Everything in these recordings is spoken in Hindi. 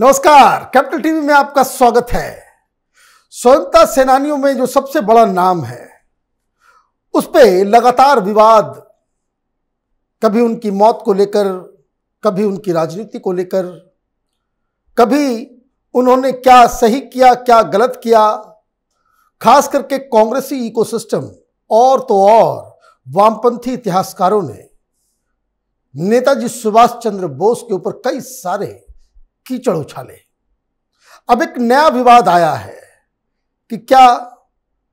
नमस्कार, कैपिटल टीवी में आपका स्वागत है। स्वतंत्रता सेनानियों में जो सबसे बड़ा नाम है उस पे लगातार विवाद, कभी उनकी मौत को लेकर, कभी उनकी राजनीति को लेकर, कभी उन्होंने क्या सही किया क्या गलत किया। खास करके कांग्रेसी इकोसिस्टम और तो और वामपंथी इतिहासकारों ने नेताजी सुभाष चंद्र बोस के ऊपर कई सारे कीचड़ उछाले। अब एक नया विवाद आया है कि क्या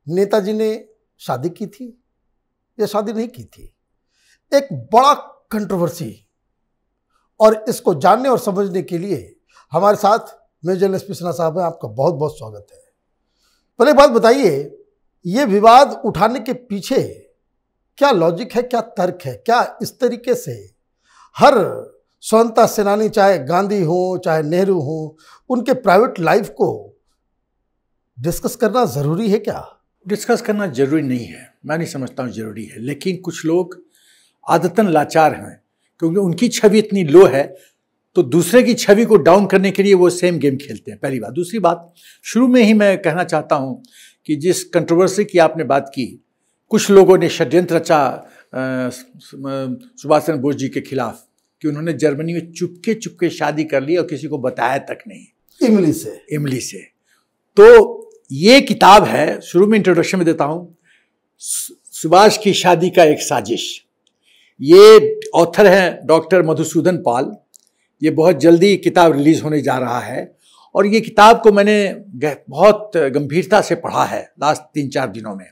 नेताजी ने शादी की थी या शादी नहीं की थी। एक बड़ा कंट्रोवर्सी, और इसको जानने और समझने के लिए हमारे साथ मेजर एसपी सिन्हा साहब हैं। आपका बहुत बहुत स्वागत है। पहले बात बताइए, ये विवाद उठाने के पीछे क्या लॉजिक है, क्या तर्क है? क्या इस तरीके से हर स्वतंत्रता सेनानी, चाहे गांधी हो चाहे नेहरू हो, उनके प्राइवेट लाइफ को डिस्कस करना जरूरी है? क्या डिस्कस करना जरूरी नहीं है, मैं नहीं समझता हूँ जरूरी है। लेकिन कुछ लोग आदतन लाचार हैं, क्योंकि उनकी छवि इतनी लो है तो दूसरे की छवि को डाउन करने के लिए वो सेम गेम खेलते हैं। पहली बात। दूसरी बात, शुरू में ही मैं कहना चाहता हूँ कि जिस कंट्रोवर्सी की आपने बात की, कुछ लोगों ने षड्यंत्र रचा सुभाष चंद्र बोस जी के खिलाफ कि उन्होंने जर्मनी में चुपके चुपके शादी कर ली और किसी को बताया तक नहीं, इमली से। तो ये किताब है, शुरू में इंट्रोडक्शन में देता हूँ, सुभाष की शादी का एक साजिश। ये ऑथर हैं डॉक्टर मधुसूदन पाल। ये बहुत जल्दी किताब रिलीज होने जा रहा है और ये किताब को मैंने बहुत गंभीरता से पढ़ा है लास्ट 3-4 दिनों में,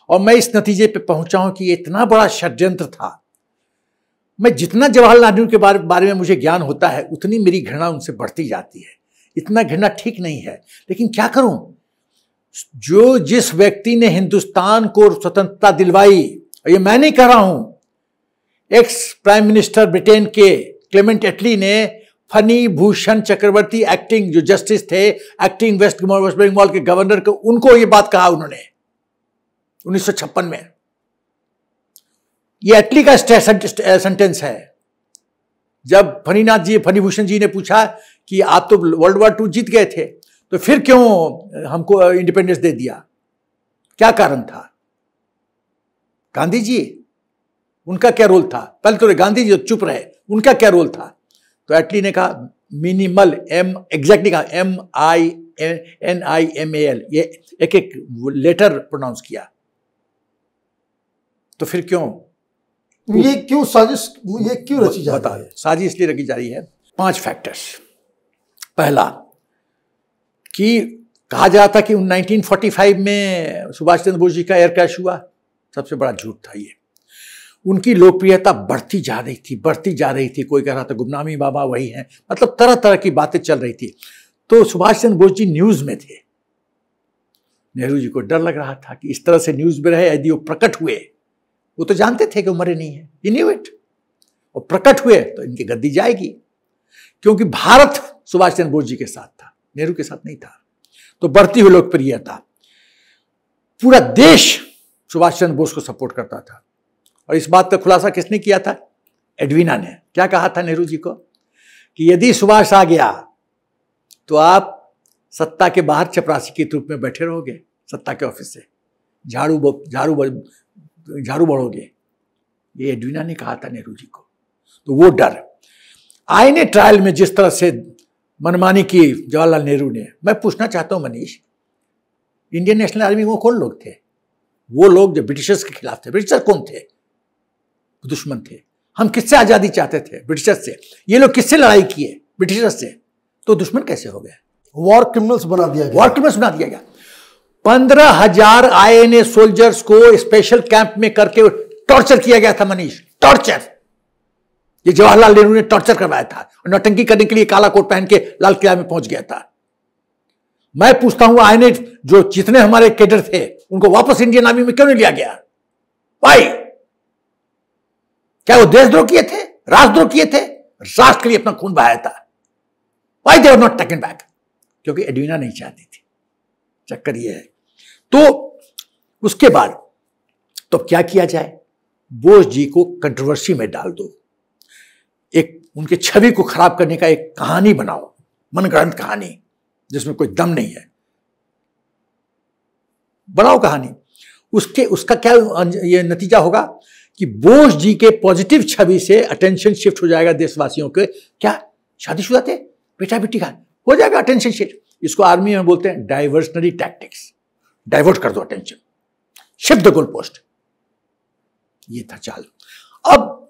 और मैं इस नतीजे पे पहुंचा हूं कि ये इतना बड़ा षड्यंत्र था। मैं जितना जवाहरलाल नेहरू के बारे में मुझे ज्ञान होता है, उतनी मेरी घृणा उनसे बढ़ती जाती है। इतना घृणा ठीक नहीं है, लेकिन क्या करूं। जिस व्यक्ति ने हिंदुस्तान को स्वतंत्रता दिलवाई, और ये मैं नहीं कह रहा हूं, एक्स प्राइम मिनिस्टर ब्रिटेन के क्लेमेंट एटली ने फनी भूषण चक्रवर्ती, एक्टिंग जो जस्टिस थे, एक्टिंग वेस्ट बंगाल के गवर्नर को, उनको ये बात कहा उन्होंने 1956 में। ये एटली का सेंटेंस है। जब फणीभूषण जी ने पूछा कि आप तो वर्ल्ड वॉर 2 जीत गए थे, तो फिर क्यों हमको इंडिपेंडेंस दे दिया, क्या कारण था? गांधी जी, उनका क्या रोल था? पहले तो गांधी जी चुप रहे, उनका क्या रोल था? तो एटली ने कहा मिनिमल, एग्जैक्टली कहा MINIMAL, ये एक लेटर प्रोनाउंस किया। तो फिर क्यों साजिश क्यों रची जा रही है? साजिश इसलिए रखी जा रही है, 5 फैक्टर्स। पहला कि कहा जा रहा था कि 1945 में सुभाष चंद्र बोस जी का एयर क्रैश हुआ। सबसे बड़ा झूठ था ये। उनकी लोकप्रियता बढ़ती जा रही थी। कोई कह रहा था गुमनामी बाबा वही हैं, मतलब तरह तरह की बातें चल रही थी। तो सुभाष चंद्र बोस जी न्यूज में थे। नेहरू जी को डर लग रहा था कि इस तरह से न्यूज में रहे, यदि वो प्रकट हुए, वो तो जानते थे कि वो मरे नहीं है, ही न्यू इट, और प्रकट हुए तो इनकी गद्दी जाएगी, क्योंकि भारत सुभाष चंद्र बोस जी के साथ था, नेहरू के साथ नहीं था। तो बढ़ती हुई लोकप्रियता, पूरा देश सुभाष चंद्र बोस को सपोर्ट करता था। और इस बात का खुलासा किसने किया था? एडवीना ने। क्या कहा था नेहरू जी को कि यदि सुभाष आ गया तो आप सत्ता के बाहर चपरासी के रूप में बैठे रहोगे, सत्ता के ऑफिस से झाड़ू बढ़ोगे। ये एडवीना ने कहा था नेहरू जी को। तो वो डर, आईने ट्रायल में जिस तरह से मनमानी की जवाहरलाल नेहरू ने, मैं पूछना चाहता हूं मनीष, इंडियन नेशनल आर्मी में कौन लोग थे? वो लोग जो ब्रिटिशर्स के खिलाफ थे। ब्रिटिशर कौन थे? दुश्मन थे। हम किससे आजादी चाहते थे? ब्रिटिशर्स से। ये लोग किससे लड़ाई किए? ब्रिटिशर्स से। तो दुश्मन कैसे हो गए? वॉर क्रिमिनल्स बना दिया गया। 15,000 INA सोल्जर्स को स्पेशल कैंप में करके टॉर्चर किया गया था मनीष, टॉर्चर। ये जवाहरलाल नेहरू ने टॉर्चर करवाया था, और नौटंकी करने के लिए काला कोट पहन के लाल किला में पहुंच गया था। मैं पूछता हूं, INA जो जितने हमारे कैडर थे, उनको वापस इंडियन आर्मी में क्यों नहीं लिया गया? वाई? क्या वो देशद्रोह किए थे, राष्ट्रद्रोह किए थे, राष्ट्र के लिए अपना खून बहाया था? Why they are not taken back? क्योंकि एडवीना नहीं चाहती थी। चक्कर ये है। तो उसके बाद तो क्या किया जाए? बोस जी को कंट्रोवर्सी में डाल दो, एक उनके छवि को खराब करने का एक कहानी बनाओ, मनगढ़ंत कहानी जिसमें कोई दम नहीं है, बनाओ कहानी। उसका क्या ये नतीजा होगा कि बोस जी के पॉजिटिव छवि से अटेंशन शिफ्ट हो जाएगा देशवासियों के। क्या शादीशुदा थे, बेटा बेटी का हो जाएगा अटेंशन शिफ्ट। इसको आर्मी में बोलते हैं डाइवर्सनरी टैक्टिक्स। डाइवर्ट कर दो attention, shift the goal post. ये था चाल। अब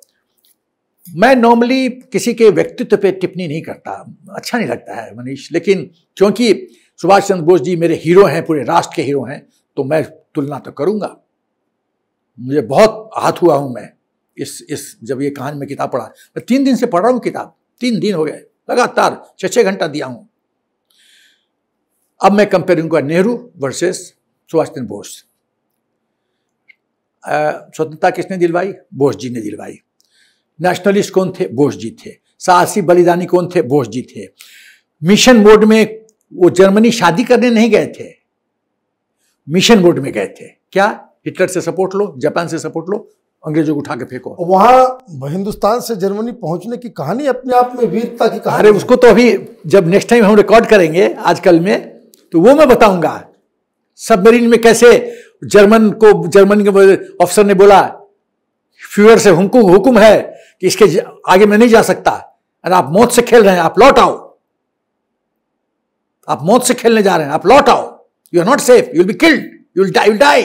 मैं नॉर्मली किसी के व्यक्तित्व पे टिप्पणी नहीं करता, अच्छा नहीं लगता है मनीष, लेकिन क्योंकि सुभाष चंद्र बोस जी मेरे हीरो हैं, पूरे राष्ट्र के हीरो हैं, तो मैं तुलना तो करूंगा। मुझे बहुत आहत हुआ हूं मैं इस जब ये कहानी में किताब पढ़ा। मैं 3 दिन से पढ़ रहा हूं किताब, 3 दिन हो गए लगातार, 6-6 घंटा दिया हूं। अब मैं कंपेयर करूंगा नेहरू वर्सेस सुभाष चंद्र बोस। स्वतंत्रता किसने दिलवाई? बोस जी ने दिलवाई। नेशनलिस्ट कौन थे? बोस जी थे। साहसी बलिदानी कौन थे? बोस जी थे। मिशन मोड में वो जर्मनी शादी करने नहीं गए थे, मिशन मोड में गए थे। क्या? हिटलर से सपोर्ट लो, जापान से सपोर्ट लो, अंग्रेजों को उठा के फेंको। वहां हिंदुस्तान से जर्मनी पहुंचने की कहानी अपने आप में वीरता की कहानी। अरे उसको तो अभी जब नेक्स्ट टाइम हम रिकॉर्ड करेंगे आजकल में, तो वो मैं बताऊंगा सबमरीन में कैसे जर्मन के ऑफिसर ने बोला, फ्यूअर से हुक्म है कि इसके आगे मैं नहीं जा सकता, और आप मौत से खेल रहे हैं, आप लौट आओ, आप मौत से खेलने जा रहे हैं, आप लौट आओ, you are not safe, you will be killed, you will die.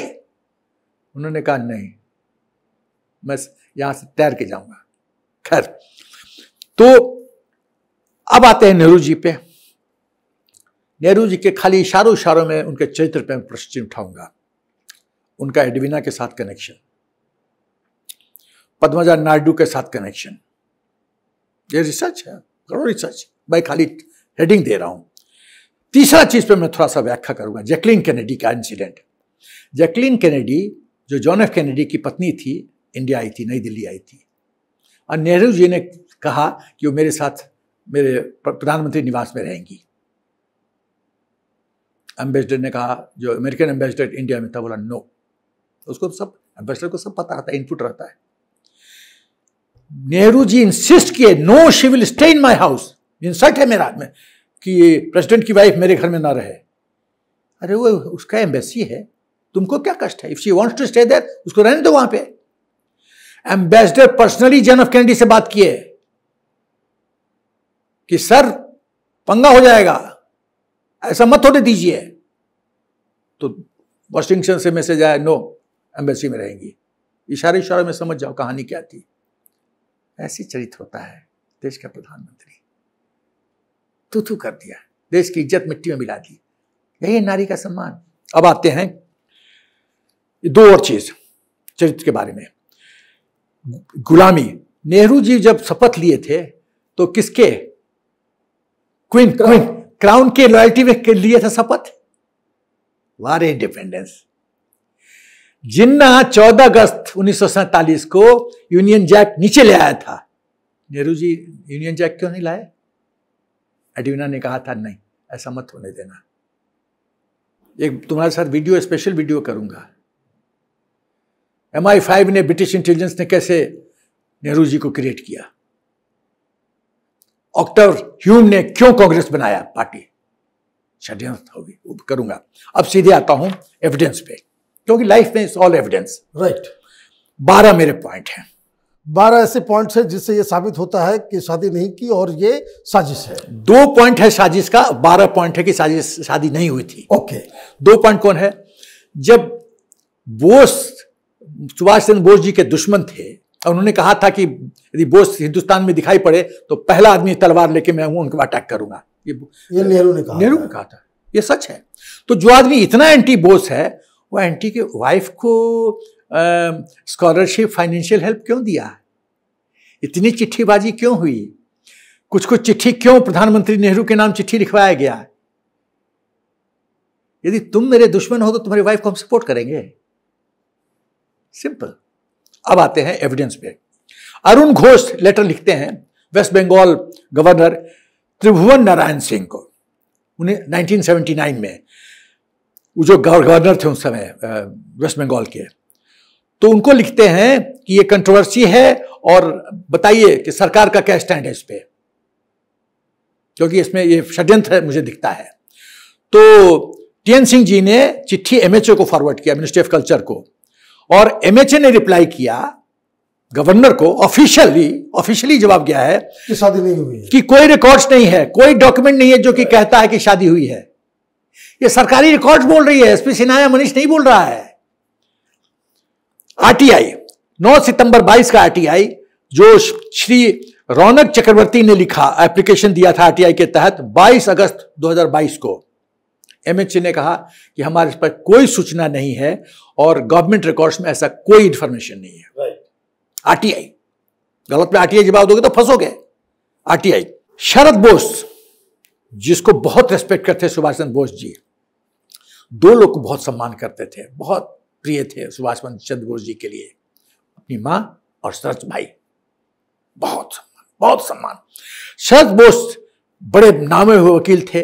उन्होंने कहा नहीं, मैं यहां से तैर के जाऊंगा। खैर, तो अब आते हैं नेहरू जी पे। नेहरू जी के खाली इशारों में उनके चरित्र पे प्रश्न उठाऊंगा। उनका एडविना के साथ कनेक्शन, पद्मजा नायडू के साथ कनेक्शन, ये रिसर्च है, करो रिसर्च, मैं खाली हेडिंग दे रहा हूं। तीसरा चीज पे मैं थोड़ा सा व्याख्या करूंगा, जैकलीन कैनेडी का इंसिडेंट। जैकलीन कैनेडी जो जॉन एफ कैनेडी की पत्नी थी, इंडिया आई थी, नई दिल्ली आई थी, और नेहरू जी ने कहा कि वो मेरे साथ मेरे प्रधानमंत्री निवास में रहेंगी। एम्बेसडर ने कहा, जो अमेरिकन एम्बेसडर इंडिया में था, बोला नो। उसको तो सब एम्बेसडर को सब पता रहता है, इनपुट रहता है। नेहरू जी इंसिस्ट किए, no she will stay in my house. Insult है मेरा में कि प्रेसिडेंट की वाइफ मेरे घर में ना रहे। अरे वो उसका एम्बेसी है, तुमको क्या कष्ट है? If she wants to stay there, उसको रहने दो वहां पे। Ambassador personally John F Kennedy से बात किए कि सर पंगा हो जाएगा, ऐसा मत होने दीजिए। तो वाशिंगटन से मैसेज आया, नो, एम्बेसी में रहेंगी। इशारे में समझ जाओ कहानी क्या थी। ऐसी चरित्र होता है देश का प्रधानमंत्री। तू कर दिया, देश की इज्जत मिट्टी में मिला दी। यही है नारी का सम्मान। अब आते हैं 2 और चीज चरित्र के बारे में। गुलामी। नेहरू जी जब शपथ लिए थे तो किसके? क्वीन क्राउन के लॉयल्टी में लिए थे शपथ। वार इंडिपेंडेंस। जिन्ना 14 अगस्त 1947 को यूनियन जैक नीचे ले आया था, नेहरू जी यूनियन जैक क्यों नहीं लाए? एडविना ने कहा था नहीं, ऐसा मत होने देना। एक तुम्हारे साथ वीडियो, स्पेशल वीडियो करूंगा, MI5 ने, ब्रिटिश इंटेलिजेंस ने कैसे नेहरू जी को क्रिएट किया, ऑक्टर ह्यूम ने क्यों कांग्रेस बनाया पार्टी, षड्यंत्र होगी, वो करूंगा। अब सीधे आता हूं एविडेंस पे, क्योंकि लाइफ में इट्स ऑल एविडेंस। राइट। 12 मेरे पॉइंट हैं। 12 ऐसे पॉइंट्स हैं जिससे ये साबित होता है कि शादी नहीं की और ये साजिश है। 2 पॉइंट है साजिश का, 12 पॉइंट है कि साजिश, शादी नहीं हुई थी। ओके। 2 पॉइंट कौन है? जब बोस, सुभाष चंद्र बोस जी के दुश्मन थे, और उन्होंने कहा था कि यदि बोस हिंदुस्तान में दिखाई पड़े तो पहला आदमी तलवार लेके मैं उनको अटैक करूंगा। ये नेहरू ने कहा था। ये सच है। तो जो आदमी इतना एंटी बोस है, वो एंटी के वाइफ को स्कॉलरशिप, फाइनेंशियल हेल्प क्यों दिया? इतनी चिट्ठीबाजी क्यों हुई? कुछ चिट्ठी क्यों प्रधानमंत्री नेहरू के नाम चिट्ठी लिखवाया गया? यदि तुम मेरे दुश्मन हो तो तुम्हारी वाइफ को हम सपोर्ट करेंगे। सिंपल। अब आते हैं एविडेंस पे। अरुण घोष लेटर लिखते हैं वेस्ट बंगाल गवर्नर त्रिभुवन नारायण सिंह को, उन्हें 1979 में, वो जो गवर्नर थे उस समय वेस्ट बंगाल के, तो उनको लिखते हैं कि ये कंट्रोवर्सी है और बताइए कि सरकार का क्या स्टैंड है इस पे। क्योंकि इसमें ये षड्यंत्र मुझे दिखता है। तो टीएन सिंह जी ने चिट्ठी एमएचए को फॉरवर्ड किया, मिनिस्ट्री ऑफ कल्चर को, और एमएचए ने रिप्लाई किया गवर्नर को, ऑफिशियली जवाब गया है कि शादी नहीं हुई है, कि कोई रिकॉर्ड्स नहीं है, कोई डॉक्यूमेंट नहीं है जो कि कहता है कि शादी हुई है। ये सरकारी रिकॉर्ड्स बोल रही है, एसपी सिन्हा या मनीष नहीं बोल रहा है। आरटीआई 9 सितंबर 22 का आरटीआई जो श्री रौनक चक्रवर्ती ने लिखा, एप्लीकेशन दिया था आरटीआई के तहत 22 अगस्त 2022 को। एमएचए ने कहा कि हमारे पास कोई सूचना नहीं है और गवर्नमेंट रिकॉर्ड्स में ऐसा कोई इंफॉर्मेशन नहीं है। आरटीआई गलत पे आरटीआई जवाब दोगे तो फंसोगे। आरटीआई शरद बोस, जिसको बहुत रेस्पेक्ट करते सुभाष चंद्र बोस जी, दो लोग को बहुत सम्मान करते थे, बहुत प्रिय थे सुभाष चंद्र बोस जी के लिए, अपनी मां और शरद भाई, बहुत सम्मान। शरद बोस बड़े नामे हुए वकील थे।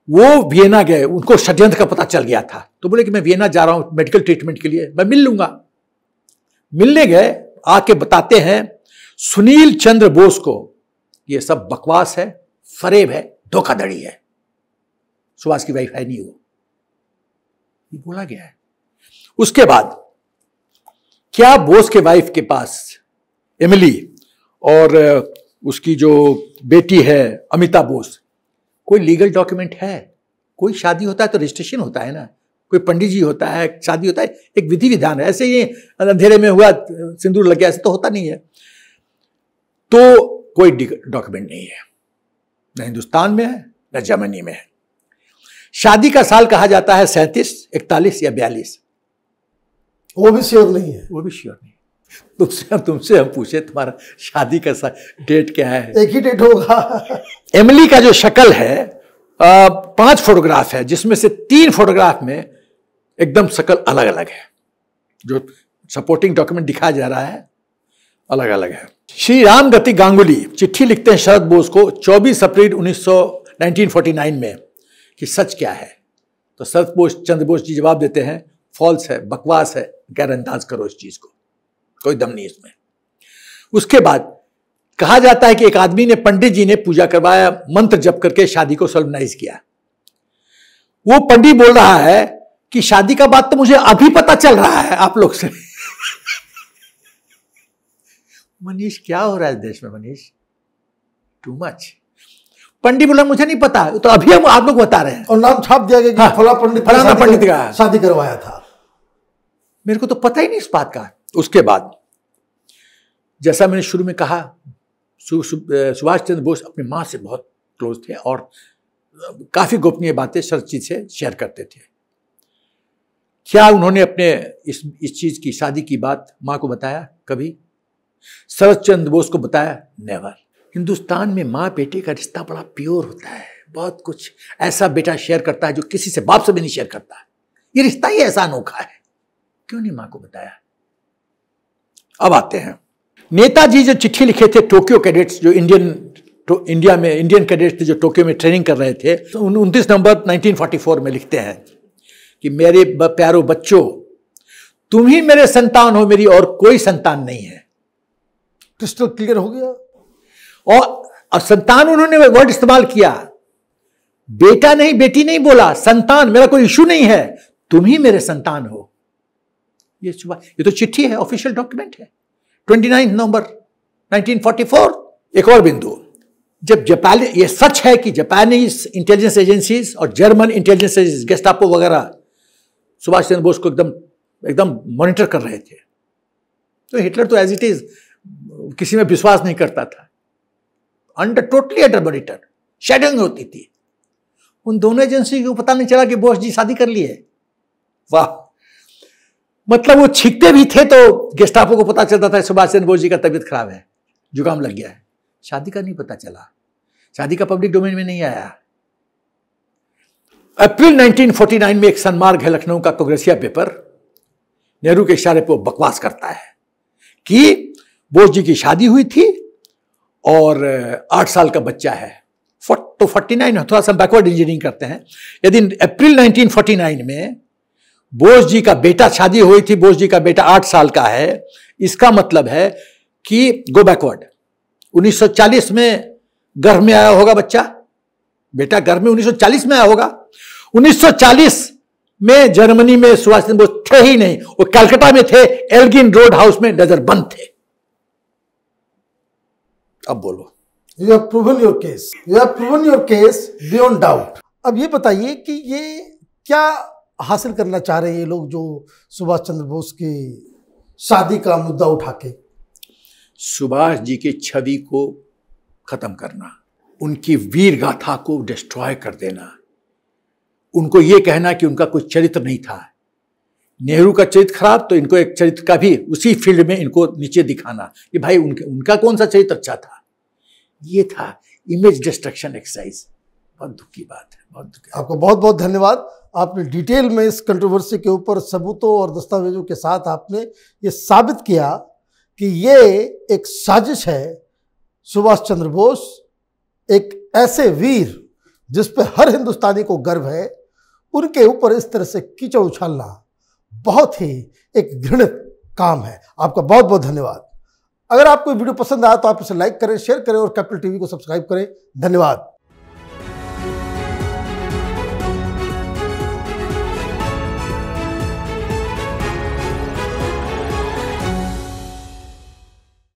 वो वियना गए, उनको षड्यंत्र का पता चल गया था, तो बोले कि मैं वियना जा रहा हूं मेडिकल ट्रीटमेंट के लिए, मैं मिल लूंगा। मिलने गए, आके बताते हैं सुनील चंद्र बोस को ये सब बकवास है, फरेब है, धोखाधड़ी है, सुभाष की वाइफ है नहीं वो, ये बोला गया है। उसके बाद क्या बोस के वाइफ के पास एमिली और उसकी जो बेटी है अमिता बोस, कोई लीगल डॉक्यूमेंट है? कोई शादी होता है तो रजिस्ट्रेशन होता है ना, कोई पंडित जी होता है, शादी होता है, एक विधि विधान है। ऐसे ही अंधेरे में हुआ सिंदूर लग गया, ऐसे तो होता नहीं है। तो कोई डॉक्यूमेंट नहीं है, न हिंदुस्तान में है न जर्मनी में है। शादी का साल कहा जाता है 37, 41 या 42, वो भी श्योर नहीं है। वो भी श्योर नहीं। तुमसे हम पूछे तुम्हारा शादी का डेट क्या है? एक ही डेट होगा। एमिली का जो शक्ल है 5 फोटोग्राफ है, जिसमें से 3 फोटोग्राफ में एकदम शक्ल अलग अलग है, जो सपोर्टिंग डॉक्यूमेंट दिखाया जा रहा है अलग अलग है। श्री राम गति गांगुली चिट्ठी लिखते हैं शरद बोस को 24 अप्रैल 1949 में कि सच क्या है, तो शरद चंद्र बोस जी जवाब देते हैं फॉल्स है, बकवास है, गैरअंदाज करो इस चीज को, कोई दम नहीं इसमें। उसके बाद कहा जाता है कि एक आदमी ने, पंडित जी ने पूजा करवाया, मंत्र जप करके शादी को सोलमनाइज किया। वो पंडित बोल रहा है कि शादी का बात तो मुझे अभी पता चल रहा है आप लोग से। मनीष क्या हो रहा है देश में मनीष, टू मच। पंडित बोला मुझे नहीं पता, तो अभी हम आप लोग बता रहे हैं, और नाम छाप दिया गया कि फला पंडित का शादी करवाया था। मेरे को तो पता ही नहीं इस बात का। उसके बाद जैसा मैंने शुरू में कहा, सुभाष चंद्र बोस अपनी मां से बहुत क्लोज थे और काफी गोपनीय बातें शरद जी से शेयर करते थे। क्या उन्होंने अपने इस चीज की, शादी की बात मां को बताया? कभी। शरद चंद्र बोस को बताया? नेवर। हिंदुस्तान में मां बेटे का रिश्ता बड़ा प्योर होता है, बहुत कुछ ऐसा बेटा शेयर करता है जो किसी से, बाप से भी नहीं शेयर करता। ये रिश्ता ही ऐसा अनोखा है, क्यों नहीं मां को बताया? अब आते हैं नेताजी जो चिट्ठी लिखे थे टोक्यो कैडेट्स, जो इंडिया में इंडियन कैडेट्स थे जो टोक्यो में ट्रेनिंग कर रहे थे, तो 29 नवंबर 1944 में लिखते हैं कि मेरे प्यारो बच्चों, तुम ही मेरे संतान हो, मेरी और कोई संतान नहीं है। क्रिस्टल क्लियर हो गया। और संतान उन्होंने वर्ड इस्तेमाल किया, बेटा नहीं बेटी नहीं बोला, संतान, मेरा कोई इशू नहीं है, तुम ही मेरे संतान हो। ये तो चिट्ठी है, ऑफिशियल डॉक्यूमेंट है, 29 नवंबर 1944। एक और बिंदु, जब जापान, ये सच है कि जापानीज इंटेलिजेंस एजेंसीज और जर्मन इंटेलिजेंस एजेंसीज, गेस्टापो वगैरह सुभाष चंद्र बोस को एकदम मॉनिटर कर रहे थे। तो हिटलर तो एज इट इज किसी में विश्वास नहीं करता था, टोटली अंडर मॉनिटर, शेडोइंग होती थी। उन दोनों एजेंसी को पता नहीं चला कि बोस जी शादी कर लिए। वाह, मतलब वो छींकते भी थे तो गेस्टापो को पता चलता था सुभाष चंद्र बोस जी का तबीयत खराब है, जुकाम लग गया है। शादी का नहीं पता चला, शादी का पब्लिक डोमेन में नहीं आया। अप्रैल 1949 में एक सन्मार्ग है लखनऊ का कांग्रेसिया पेपर, नेहरू के इशारे पर बकवास करता है कि बोस जी की शादी हुई थी और 8 साल का बच्चा है। तो 49, थोड़ा सा बैकवर्ड इंजीनियरिंग करते हैं। यदि अप्रैल 1949 में बोस जी का बेटा, शादी हुई थी, बोस जी का बेटा 8 साल का है, इसका मतलब है कि गो बैकवर्ड, 1940 में गर्भ में आया होगा बच्चा, बेटा घर में 1940 में आया होगा। 1940 में जर्मनी में सुभाष चंद्र बोस थे ही नहीं, वो कलकत्ता में थे, एल्गिन रोड हाउस में नजरबंद थे। अब बोलो। You have proven your case. You have proven your case beyond doubt. अब ये बताइए कि ये क्या हासिल करना चाह रहे हैं ये लोग जो सुभाष चंद्र बोस की शादी का मुद्दा उठा के? सुभाष जी की छवि को खत्म करना, उनकी वीर गाथा को डिस्ट्रॉय कर देना, उनको ये कहना कि उनका कोई चरित्र नहीं था। नेहरू का चरित्र खराब तो इनको एक चरित्र का भी उसी फील्ड में इनको नीचे दिखाना कि भाई उनका कौन सा चरित्र अच्छा था। ये था इमेज डिस्ट्रक्शन एक्सरसाइज। बहुत दुख की बात है, बहुत दुख। आपका बहुत बहुत धन्यवाद। आपने डिटेल में इस कंट्रोवर्सी के ऊपर सबूतों और दस्तावेजों के साथ आपने ये साबित किया कि ये एक साजिश है। सुभाष चंद्र बोस एक ऐसे वीर जिस पे हर हिंदुस्तानी को गर्व है, उनके ऊपर इस तरह से कीचड़ उछालना बहुत ही एक घृणित काम है। आपका बहुत बहुत धन्यवाद। अगर आपको वीडियो पसंद आया तो आप इसे लाइक करें, शेयर करें और कैपिटल टीवी को सब्सक्राइब करें। धन्यवाद।